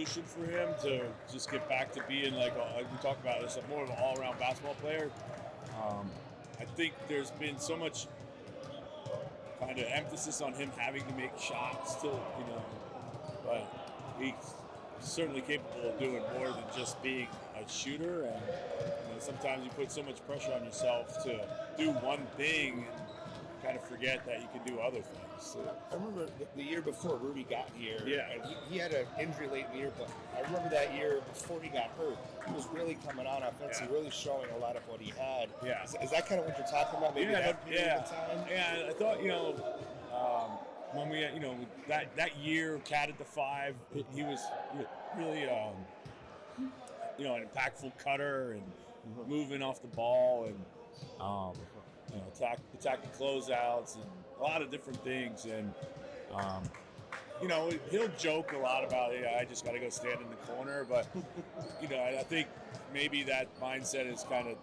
evolution for him to just get back to being like we talk about this, more of an all-around basketball player. I think there's been so much kind of emphasis on him having to make shots to, but he's certainly capable of doing more than just being a shooter. And sometimes you put so much pressure on yourself to do one thing and kind of forget that you can do other things. So, I remember the year before Rudy got here, yeah. and he had an injury late in the year, but I remember that year before he got hurt, he was really coming on offensively, really showing a lot of what he had. Yeah. Is that kind of what you're talking about? Maybe that period of time? Yeah, I thought, when we, that year, Cat at the 5, he was really, an impactful cutter and moving off the ball and, attacking closeouts and a lot of different things. And, he'll joke a lot about it. I just got to go stand in the corner. But, I think maybe that mindset is kind of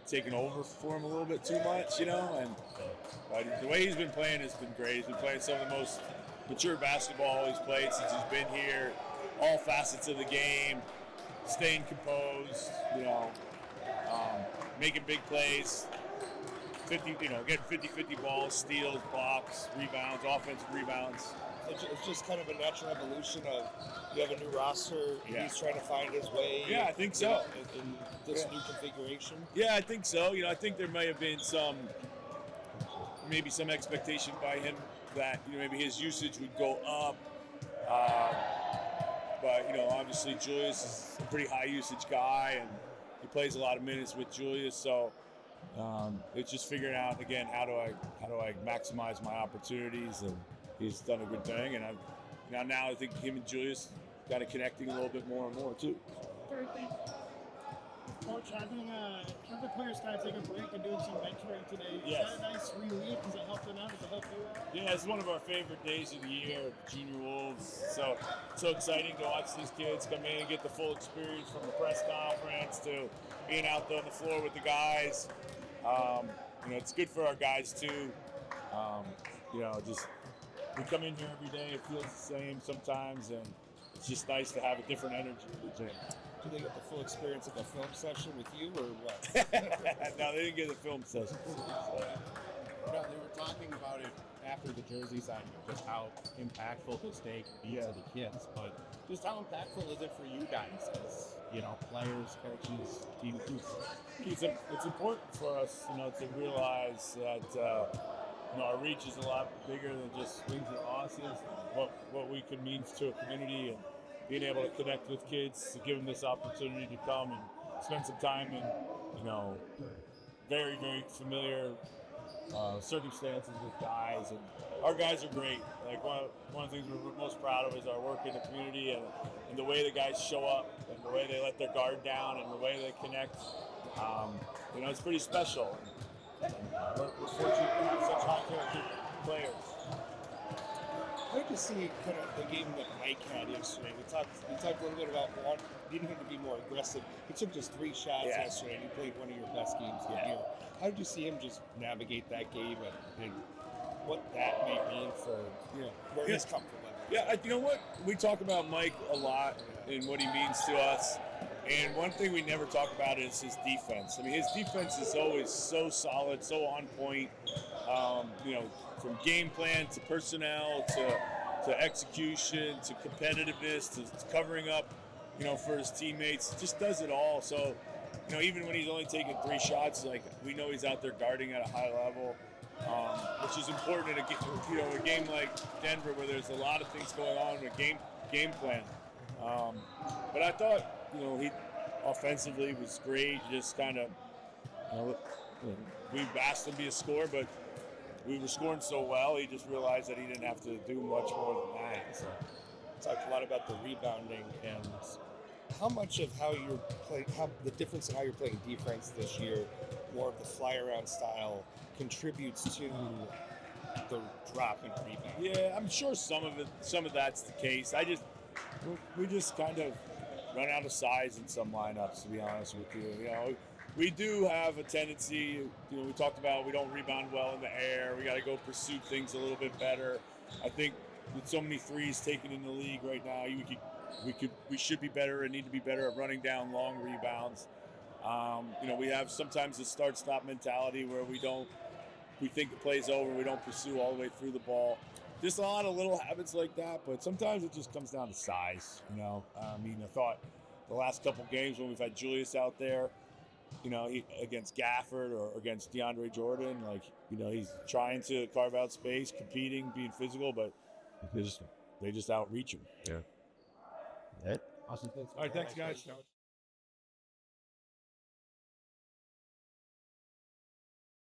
taken over for him a little bit too much, But the way he's been playing has been great. He's been playing some of the most mature basketball he's played since he's been here. All facets of the game, staying composed, making big plays. Getting 50-50 balls, steals, blocks, rebounds, offensive rebounds. It's just kind of a natural evolution of you have a new roster, he's trying to find his way. Yeah, I think so. In this new configuration. Yeah, I think so. I think there may have been some expectation by him that maybe his usage would go up. But obviously Julius is a pretty high usage guy, and he plays a lot of minutes with Julius, so. It's just figuring out again how do I maximize my opportunities, and he's done a good thing. And now I think him and Julius got it connecting a little bit more and more too. Third thing, Coach, having the players kind of take a break and doing some mentoring today. Yes. Is that a nice relief? Does it help them out? Does it help you out? Yeah, it's one of our favorite days of the year, the Junior Wolves. So exciting to watch these kids come in and get the full experience from the press conference to being out there on the floor with the guys. It's good for our guys too. Just we come in here every day. It feels the same sometimes, and it's just nice to have a different energy in the gym. Do they get the full experience of the film session with you, or what? No, they didn't get the film session. No, they were talking about it after the jersey signing, just how impactful this day can be to the kids. But just how impactful is it for you guys as, players, coaches, team groups? It's important for us, to realize that, our reach is a lot bigger than just wins and losses. What we could mean to a community, and being able to connect with kids, to give them this opportunity to come and spend some time in, very, very familiar circumstances with guys, and our guys are great. Like one of the things we're most proud of is our work in the community, and the way the guys show up, and the way they let their guard down, and the way they connect. It's pretty special. We're fortunate to have such high character players. How did you see kind of the game that Mike had yesterday? We talked a little bit about needing him to be more aggressive. He took just 3 shots yesterday, and he played one of your best games of the year. How did you see him just navigate that game, and what that may mean for where his comfort level? Yeah, you know what? We talk about Mike a lot and what he means to us. And one thing we never talk about is his defense. I mean, his defense is always so solid, so on point. From game plan to personnel to execution to competitiveness to covering up, for his teammates. Just does it all. So, even when he's only taking 3 shots, we know he's out there guarding at a high level, which is important in a game like Denver where there's a lot of things going on in a game plan. But I thought, he offensively was great. Just kind of, we asked him to be a scorer, but we were scoring so well, he just realized that he didn't have to do much more than that. So, talked a lot about the rebounding, and how much of how you're playing, the difference in how you're playing defense this year, more of the fly around style, contributes to the drop in rebound. Yeah, I'm sure some of that's the case. We just kind of run out of size in some lineups, to be honest with you. We do have a tendency, we talked about we don't rebound well in the air. We got to go pursue things a little bit better. I think with so many threes taken in the league right now, you could we should be better and need to be better at running down long rebounds. We have sometimes a start-stop mentality where we think the play's over, we don't pursue all the way through the ball. Just a lot of little habits like that, but sometimes it just comes down to size. I thought the last couple games when we've had Julius out there, against Gafford or against DeAndre Jordan, he's trying to carve out space, competing, being physical, but they just outreach him. Yeah. Awesome. All right, thanks, guys.